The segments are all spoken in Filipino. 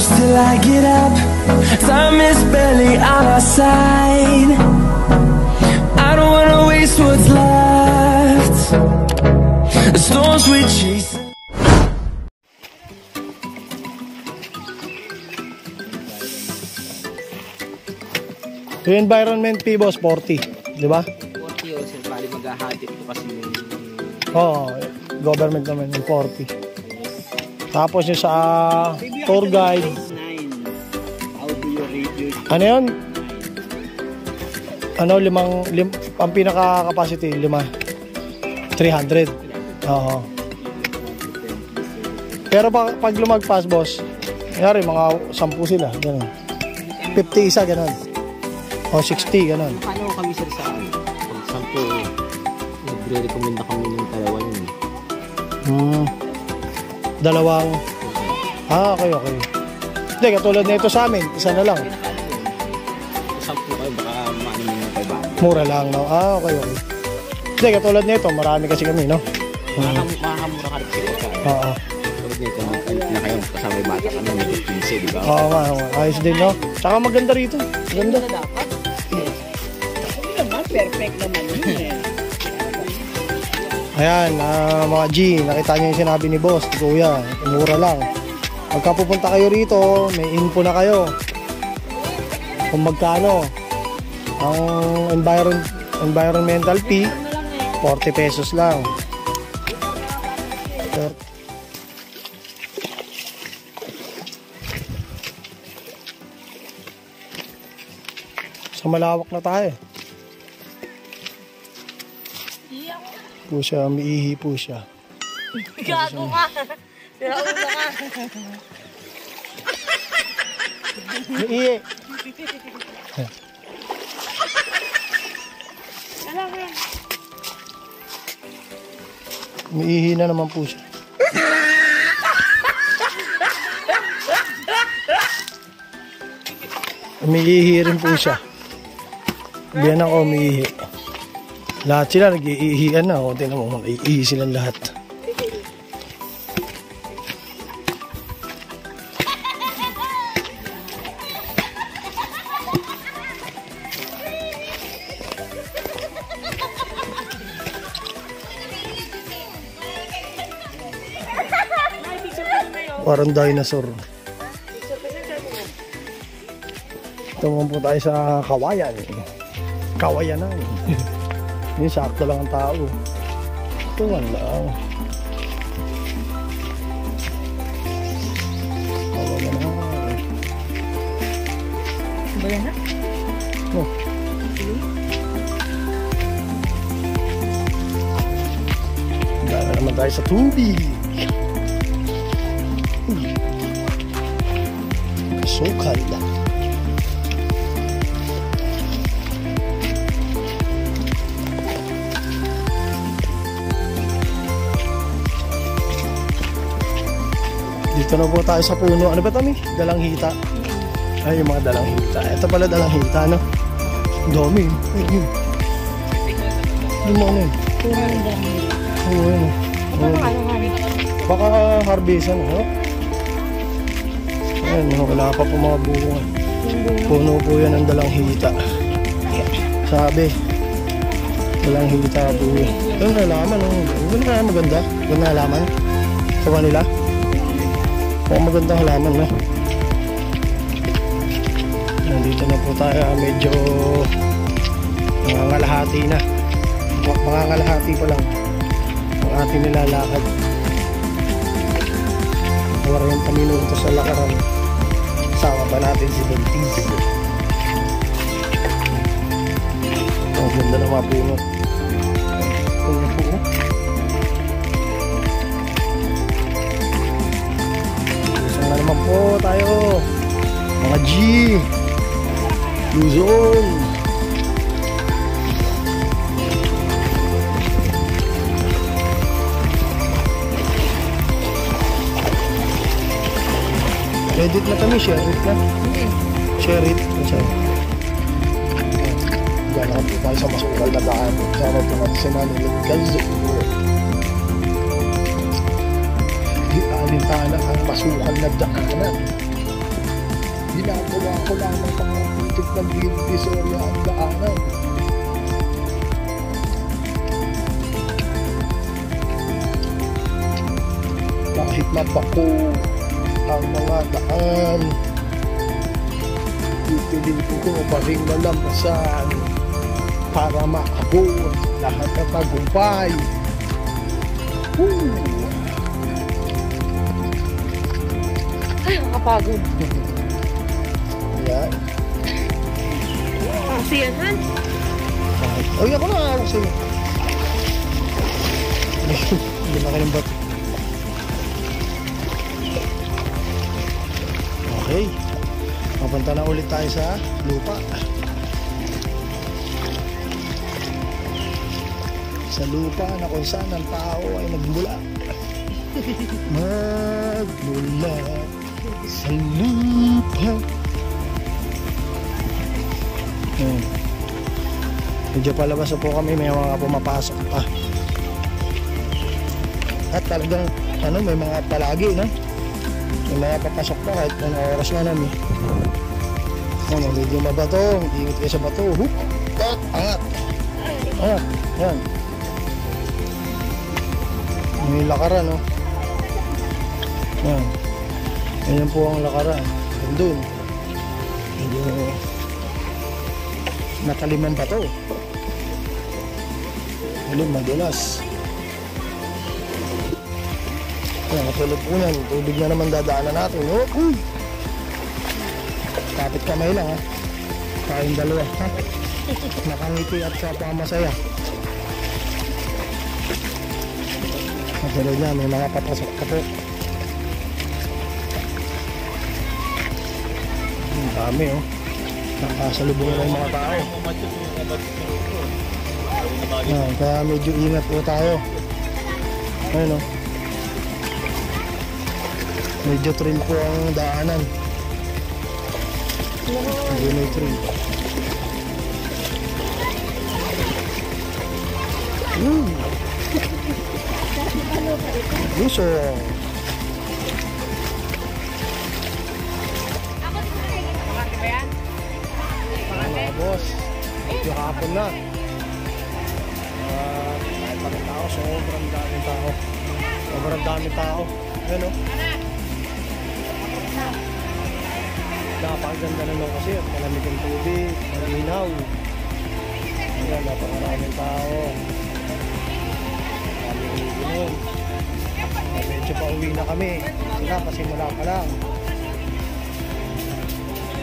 close till I get up. Time is barely on our side. I don't wanna waste what's left. The storms we chase. Yung environment fee, boss, 40, di ba? 40 o sir, bali maghahati ito kasi yung... Oo, government naman yung 40. Tapos yung sa tour guide. 9. How do you rate your... Ano yun? Ano, ang pinaka capacity, 300. Oo. Pero pag lumagpas, boss, nangyari mga 10 sila, gano'n. 50 isa, gano'n. O 60, gano'n. Paano kami sir sa ano? Pag sampo, nagre-recommenda kami ng dalawa yun. Dalawang. Okay. Hindi, katulad na ito sa amin, isa na lang. Sampo kayo, baka maano mo yung kaiba. Mura lang, no? Okay. Hindi, katulad na ito, marami kasi kami, no? Makakamura ka rin sila sa Oo. katulad nito, na kayo kasama yung bata kami, may 15, di ba? Oo nga. Ayos din, no? Tsaka maganda rito. Maganda. Perfect naman yun eh. Ayan, mga G, nakita niyo yung sinabi ni boss, kuya, mura lang. Pagka pupunta kayo rito, may info na kayo kung magkano ang environmental fee. 40 pesos lang. So malawak na tayo. Po siya, umiihi po siya. Gago ka! Siraulo ka! Umiihi! Umiihi na naman po siya. Umiihi rin po siya. Biyan ako umiihi. Lahat sila nag-iihian na. O, tingnan mo, nag-iihi silang lahat. Parang dinosaur. Tumon po tayo sa Kawayan. Kawayanan. Hindi, sakto lang ang tao. Tuwan lang. Kawayanan. Bayan na? Oh. Dala naman tayo sa tubig. Kasukal lang. Dito na po tayo sa puno. Ano ba ito, Mi? Dalang hita. Ay, yung mga dalang hita. Ito pala dalang hita, no? Dami. Ay, yun. Yung mga ano yun? Oo, yun. Baka harbisan, no? Ayan, wala pa po mga bunga. Puno po yan ang dalang hita. Sabi. Dalang hita po yan. Ito na halaman, no? Ito na kaya maganda. Ito na halaman. Sa kanila. Mukhang magandang halaman, no? Nandito na po tayo. Medyo mangangalahati na. Mangangalahati pa lang ang ating nilalakad. 40 minuto sa lakaran. Sama pa natin si Bentizo. Ang ganda na mga puno. Puno po. Na naman po tayo mga G Luzon. Edit na kami, share it na. Share it. Gano'n po tayo sa masukal na daan. Sama po natin si Manila Gazo. Alintana ang masukal na daanan. ginagawa ko lamang pangatitig ng Divisoria ang daanan. Kahit mapako ang mga daan, pipilitin ko pa rin malampasan para maabot lahat ng tagumpay. Ay, nakapagod. Yan. Kasi yan, Han. Ay, ako na alas sa'yo. Hindi na kayo ng bato. Okay. Papunta na ulit tayo sa lupa. Sa lupa na kung saan ang tao ay nagmula. Magmula sa lupa. Medyo palabas po kami, may mga pumapasok pa. At talagang may mga palagi, no? May mga papasok pa kahit anong oras na namin. Medyo mabato, ingat kayo sa bato. Hup! Angat! Angat! Yan. May lakaran, no? Yan. Yan po ang lakaran. Yan dun. Medyo nakalimang bato. Yan, madulas. Yan, katulad po yan. Tubig na naman dadaanan natin, no? Kapit kamay lang, ha? Kayong dalawa, ha? Nakangiti at sa pamasaya. Katulad niya, may mga papasok pa po. Ang dami, oh. Nakasalubungan ng mga tao. Kaya medyo ingat po tayo. Ayun, oh. Medyo trail po ang daanan. Medyo may trail. Gusto. Mga boss, medyo hapon na. Kahit pa ng tao, sobrang daming tao. Sobrang daming tao. Ayan, o. Napakaganda naman kasi at malamig ang tubig, malinaw. Ayan, napakaraming tao. Maraming medyo pa uwi na kami. Sila kasi mula pa lang.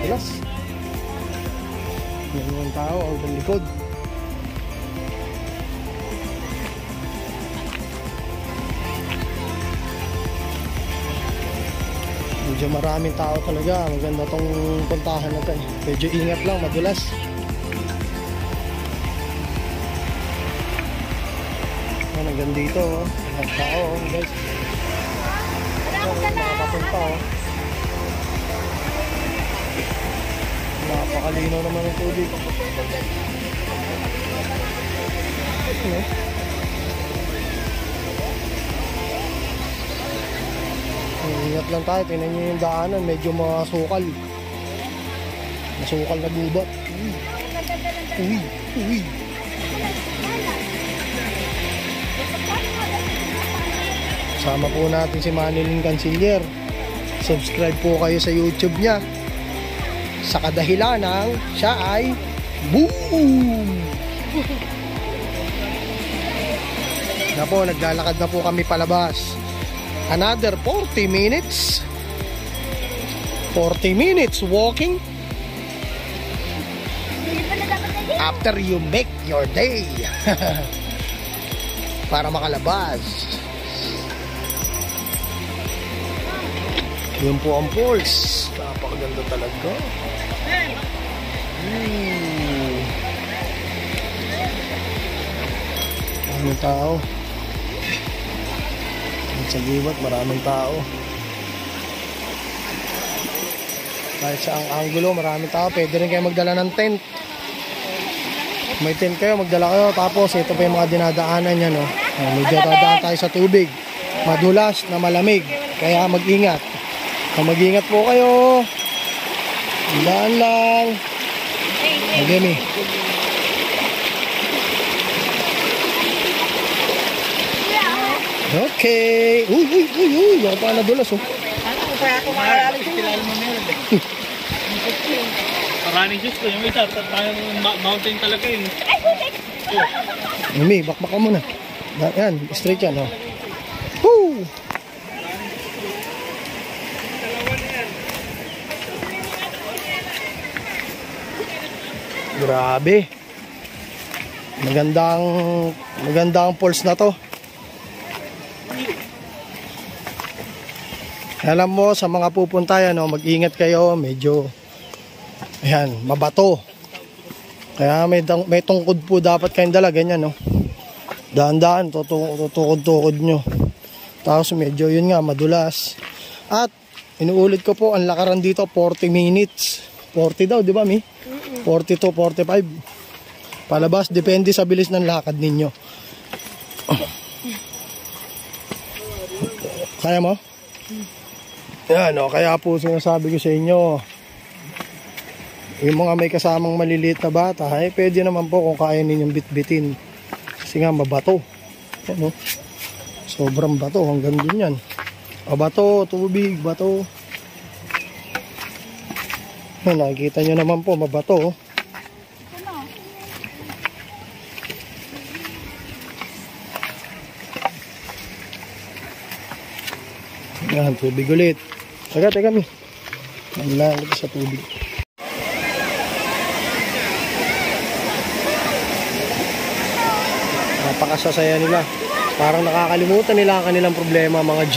Pilas. Yan yung tao ang likod. Medyo maraming tao talaga. Maganda tong puntahan na ito. Medyo ingat lang, madulas. Hanggang dito, oh. Ang tao, oh, guys. Nakapunta, oh. Napakalinaw naman ang tubig. Ingat lang tayo, tingnan nyo yung daanan, medyo masukal. Masukal na gubat. Uy, uy. Sama po natin si Manilyn Canciller. Subscribe po kayo sa YouTube niya. Sa kadahilan ng siya ay boom! Na po, naglalakad na po kami palabas. Another 40 minutes. 40 minutes walking. After you make your day. Para makalabas. Yun po ang falls. Napakaganda talaga. Maraming tao. Sa gibat, maraming tao. Kahit sa ang angulo, maraming tao. Pwede rin kayo magdala ng tent. May tent kayo, magdala kayo. Tapos ito pa yung mga dinadaanan yan, no? Medyo dadaan tayo sa tubig. Madulas na malamig. Kaya mag-ingat. Mag-ingat po kayo. Daan lang. Okay, mi. Okay. Uy. Ako pa nadulas, oh. Maraming Diyos ko. Yung isa, parang mountain talaga yun. Mi, bakbak ka muna. Yan, straight yan, oh. Woo! Grabe. Magandang falls na to. Alam mo, sa mga pupunta yan, oh, mag-ingat kayo, medyo ayan, mabato. Kaya may tungkod po dapat kayong dala, ganyan, no. Daan-daan, tutukod-tukod nyo. Tapos medyo yun nga, madulas. At inuulit ko po, ang lakaran dito 40 minutes. 40 daw, di ba, Mi? 40 to 45. Palabas, depende sa bilis ng lakad ninyo. Kaya mo? Yan, no, kaya po sinasabi ko sa inyo, yung mga may kasamang maliliit na bata, pwede naman po kung kaya ninyong bitbitin. Kasi nga mabato. Ano? Sobrang bato, hanggang dun yan. Bato, tubig, bato. Nakikita nyo naman po, mabato. Yan, tubig ulit. Teka, Mi. Naglalagay sa tubig. Napakasasaya nila. Parang nakakalimutan nila ang kanilang problema, mga G.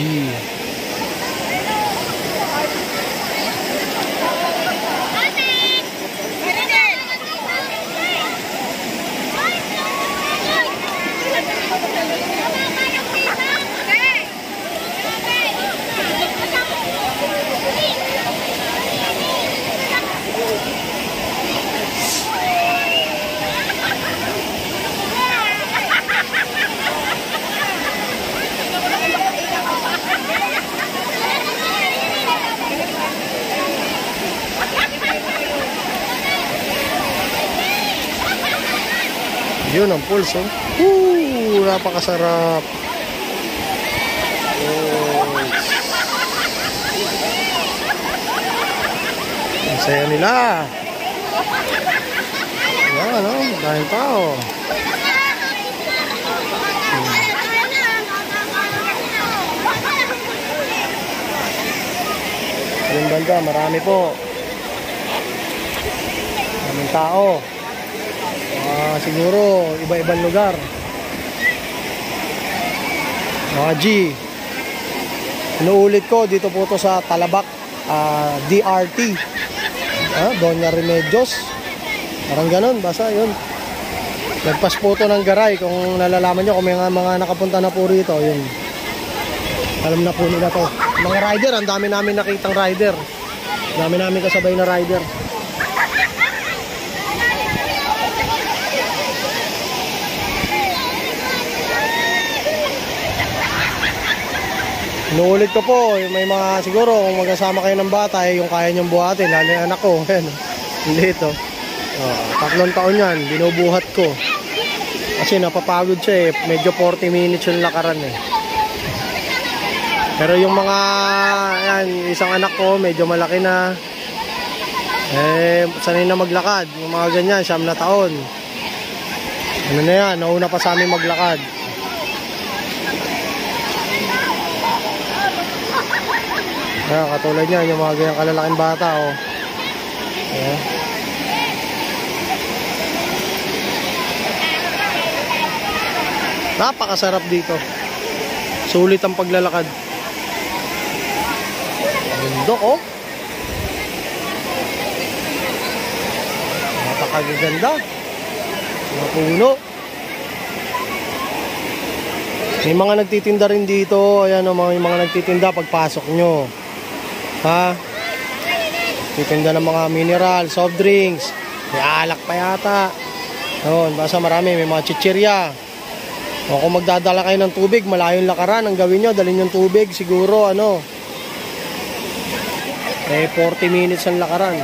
Yun ang pulse, oh. Napakasarap. Ang saya nila. Yan, oh. Dahil tao. Yung banda, marami po. Maraming tao. Siguro iba-ibang lugar. Mga G, inuulit ko, dito po to sa Talabac, DRT, Doña Remedios, parang ganun, basta yun. Nagpas po to ng Garay. Kung nalalaman nyo, kung may mga nakapunta na po rito, yun, alam na po nila to. Mga rider, ang dami namin nakitang rider, dami namin kasabay na rider. Inuulit ko po, may mga siguro kung magkasama kayo ng bata, yung kaya nyong buhatin, lalo yung anak ko, hindi ito. 3 taon yan, binubuhat ko. Kasi napapagod siya, medyo 40 minutes yung lakaran . Pero yung mga, yan, isang anak ko, medyo malaki na, sanay na maglakad. Yung mga ganyan, 9 na taon. Ano na yan, nauna pa sa amin maglakad. Katulad niyan, yung mga ganyang kalalaking bata, oh. Napakasarap dito. Sulit ang paglalakad. Bundok, oh. Napakaganda. Mga puno. May mga nagtitinda rin dito. Ayan, oh, mga nagtitinda pagpasok nyo. Titinda ng mga mineral, soft drinks, may alak pa yata. Noon, basta marami, may mga chichirya. O kung magdadala kayo ng tubig, malayong lakaran, ang gawin nyo, dalhin yung tubig, siguro 40 minutes ang lakaran.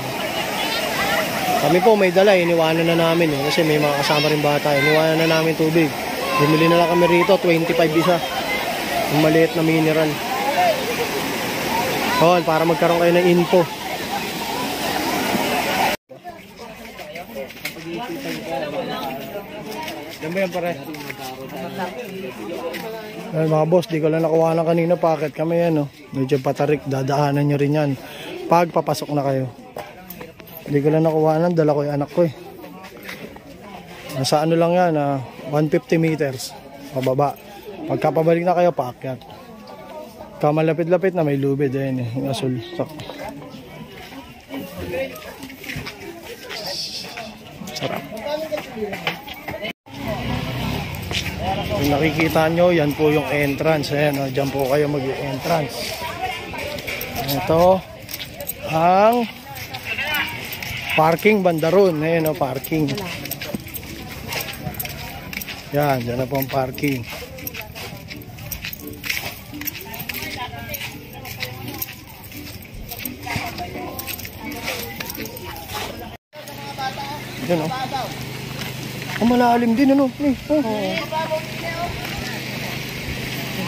Kami po may dala, iniwanan na namin kasi may mga kasama rin bata. Iniwanan na namin tubig. Bumili na lang kami rito, 25 isa. Ang maliit na mineral. Para magkaroon kayo ng info. Yan ba yan pare? Ay, mga boss, di ko lang nakuha ng kanina. Packet kami yan. Medyo patarik. Dadaanan nyo rin yan. Pag papasok na kayo. Di ko lang nakuha ng. Dala ko yung anak ko eh. Nasa ano lang yan. 150 meters. Pababa. Pagkapabalik na kayo, paakyat. Kamalapit-lapit na may lubid. Ayan eh. Yung asul. Sarap. Kung nakikita nyo, yan po yung entrance. Ayan, dyan po kayo mag-entrance. Ito ang parking bandaron. Ayan parking. Yan, dyan na po ang parking. Yan Ang malalim din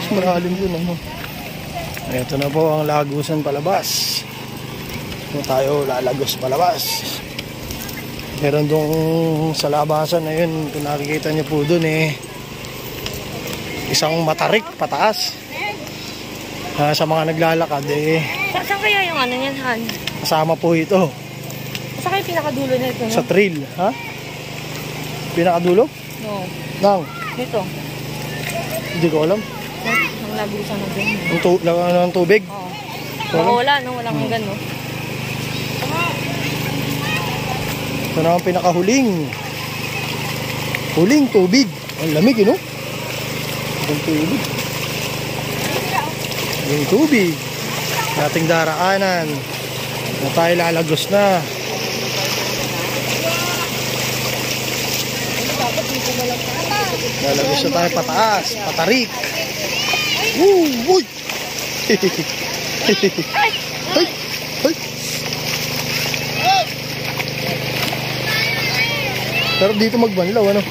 Malalim din Ito na po ang lagusan palabas. Ito tayo lalagos palabas. Meron dong sa labasan na yun, kung nakikita niyo po dun isang matarik pataas. Sa mga naglalakad Saan kaya yung ano yan, Han? kasama po ito. Saan kayo pinakadulo na ito? Sa trail, ha? Pinakadulo? No. Nang? Dito. Hindi ko alam. Ang lagusan na dun. Ang tubig? Oo. Wala, no? Walang hanggan, no? Ito na ang pinakahuling. Huling tubig. Ang lamig, no? Ang tubig. Yung tubig. Ating daraanan. Na tayo lalagos na. Lalagos na tayo pataas. Patarik. Uy! Ay! Ay! Pero dito magbanlaw, ano?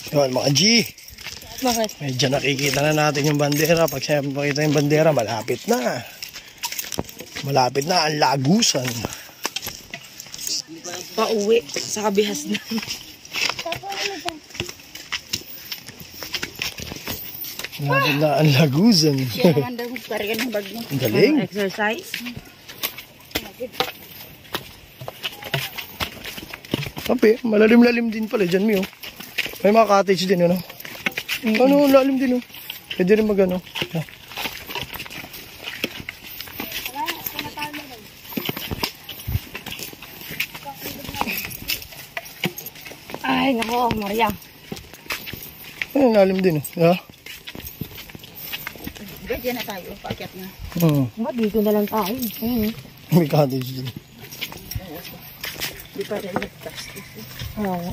Yun, mga G. Bakit? Medyo nakikita na natin yung bandera. Pag sinabi makita yung bandera, malapit na. Malapit na ang lagusan. Pauwi sa kabihas na. Malapit na ang lagusan. Galing. Exercise. Kape, malalim-lalim din pala dyan, Mio. May mga cottage din, ano? Ano, lalim din, oh. Pwede rin mag-ano. Ay, nako, Maria. Ay, lalim din, oh. Diyan na tayo, paakyat na. Dito na lang tayo. May cottage din. Di pa rin nagtas. Oo.